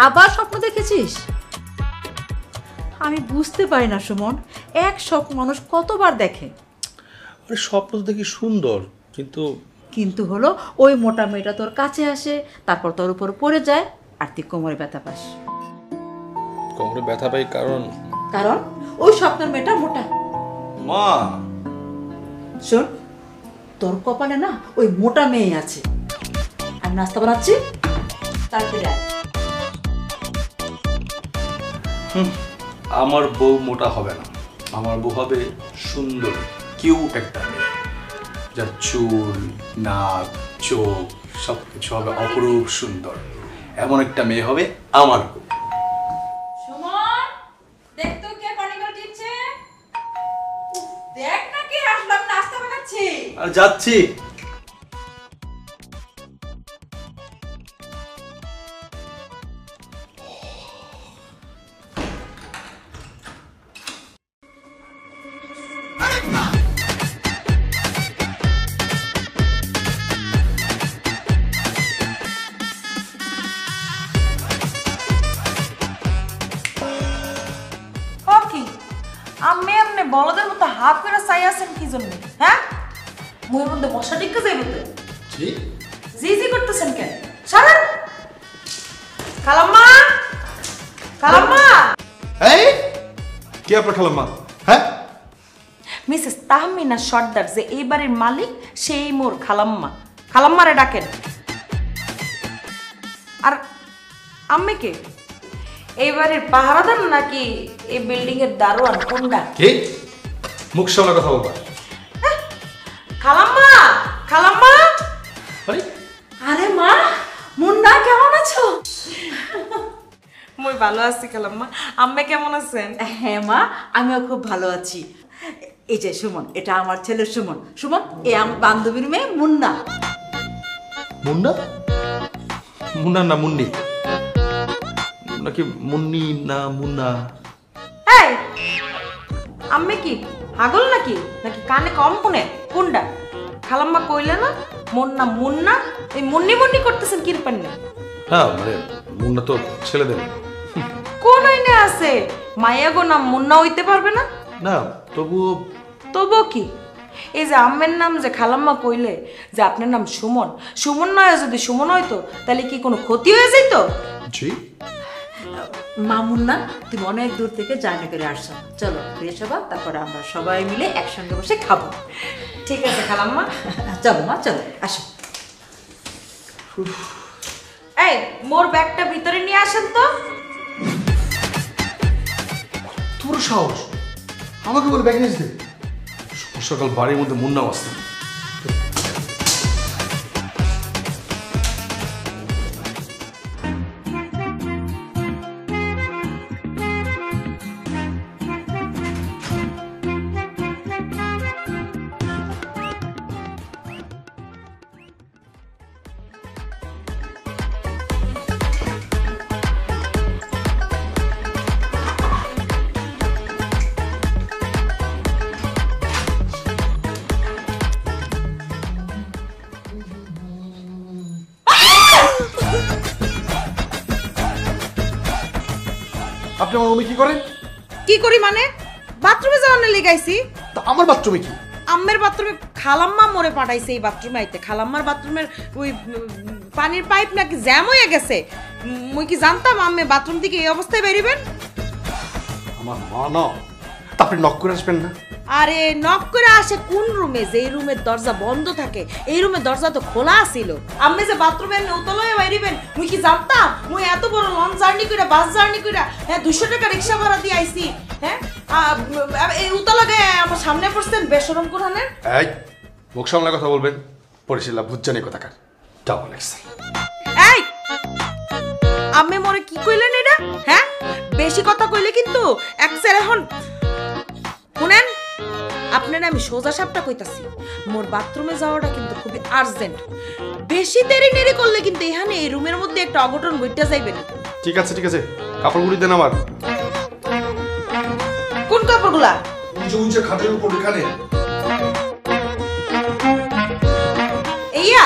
আবার স্বপ্ন দেখেছিস? আমি বুঝতে পারি না সুমন, এক স্বপ্ন মানুষ কতবার দেখে। আরে স্বপ্ন তো দেখি সুন্দর, কিন্তু কিন্তু হলো ওই মোটা মেয়েটা তোর কাছে আসে, তারপর তোর উপর পড়ে যায়, আর তুই কোমরে ব্যথা পাস। কোমরে ব্যথা পাই কারণ কারণ ওই স্বপ্নের মেয়েটা মোটা। মা শোন, তোর কপালে না ওই মোটা মেয়ে আছে। আমি নাস্তা বানাচ্ছি, তাড়াতাড়ি আয়। আমার বউ মোটা হবে না, আমার বউ হবে সুন্দর কিউট একটা মেয়ে, যার চুল, নাক, চোখ সবকিছু হবে অপরূপ সুন্দর। এমন একটা মেয়ে হবে আমার বউ। সুমন, দেখ তো কে পানি করে দিচ্ছে। দেখ না কে আসলাম, নাস্তা বানাচ্ছি। আর যাচ্ছি। আমি এমনি বলদের মতো হাত করে চাই আছেন কি জন্য? হ্যাঁ, মুখের মধ্যে মশা টিকা যাইব তো। জি জি করতেছেন কেন? সারান খালাম্মা, খালাম্মা। এই কে আপনার খালাম্মা? হ্যাঁ, মিসেস তাহমিনা সর্দার যে এই বাড়ির মালিক, সেই মোর খালাম্মা। খালাম্মারে ডাকেন। আর আম্মে কে? এই বাড়ির পাহারাদার নাকি এই বিল্ডিং এর দারোয়ান? কোনটা? কে? মুখ সামনে কথা বলবা। খালাম্মা, খালাম্মা। আরে আরে মা, মুন্না কেমন আছো? মই ভালো আছি খালাম্মা। আম্মে কেমন আছেন? হ্যাঁ মা, আমিও খুব ভালো আছি। এই যে সুমন, এটা আমার ছেলে সুমন। সুমন, এ আমার বান্ধবীর মেয়ে মুন্না। মুন্না? মুন্না না মুন্নি? নাকি মুন্নি না মুন্না? এই আম্মে কি পাগল নাকি? নাকি কানে কম শুনে? কোনটা? খালাম্মা কইলে না মুন্না মুন্না, এই মুন্নি মুন্নি করতেছেন কি রূপের না? হ্যাঁ মানে মুন্না তো ছেলেদের। কোন আইনে আছে মায়া গো নাম মুন্না হইতে পারবে না? না তবুও। তবুও কি? এই যে আম্মের নাম যে খালাম্মা কইলে যে আপনার নাম সুমন, সুমন নয় যদি সুমন হইতো তাহলে কি কোনো ক্ষতি হয়ে যেত? জি মা মুন্না, তুমি অনেক দূর থেকে জার্নি করে আসছো, চলো ফ্রেশ হবা, তারপরে আমরা সবাই মিলে একসঙ্গে বসে খাবো। ঠিক আছে খালাম্মা। চলো মা, চলো আসো। এই মোর ব্যাগটা ভিতরে নিয়ে আসেন তো। তোর সাহস আমাকে বলে ব্যাগ নিয়ে যেতে? সকাল বাড়ির মধ্যে মুন্না আসতেন। আপনি আমার রুমে কি করেন? কি করি মানে? বাথরুমে যাওয়ার লেগাইছি। তা আমার বাথরুমে কি? আম্মের বাথরুমে খালাম্মা মোরে পাঠাইছে এই বাথরুমে আইতে। খালাম্মার বাথরুমের ওই পানির পাইপ নাকি জ্যাম হয়ে গেছে। মুই কি জানতাম আম্মে বাথরুম থেকে এই অবস্থায় বেরিবেন? আমার মা না, তা আপনি নক করে আসবেন না? আরে নক করে আসে কোন রুমে? যেই রুমের দরজা বন্ধ থাকে, এই রুমের দরজা তো খোলা ছিল। আম্মে যে বাথরুমে উতলয়ে বেরিবেন মুই কি জানতাম? মুই এত বড় লং জার্নি কইরা, বাস জার্নি কইরা, হ্যাঁ 200 টাকা রিকশা ভাড়া দিয়ে আইছি। হ্যাঁ এই উতলগে আমার সামনে পড়ছেন বেশরম কোরআনের। এই মুখ সামনে কথা বলবেন, পরিশিলা ভুজ্জানি কথাকার। Double excel. এই আম্মে মোরে কি কইলেন এটা? হ্যাঁ বেশি কথা কইলে কিন্তু এক্সেল। এখন শুনেন, আপনারা আমি সোজা সাপটা কইতাছি, মোর বাথরুমে যাওয়াটা কিন্তু খুবই আর্জেন্ট। বেশি দেরি নেরি করলে কিন্তু এখানে এই রুমের মধ্যে একটা অঘটন ঘটতে যাইবে না। ঠিক আছে ঠিক আছে, কাপড়গুলি দেন আমার। কোন কাপড়গুলা? উঁচু উঁচু খাটের উপর এখানে। এইয়া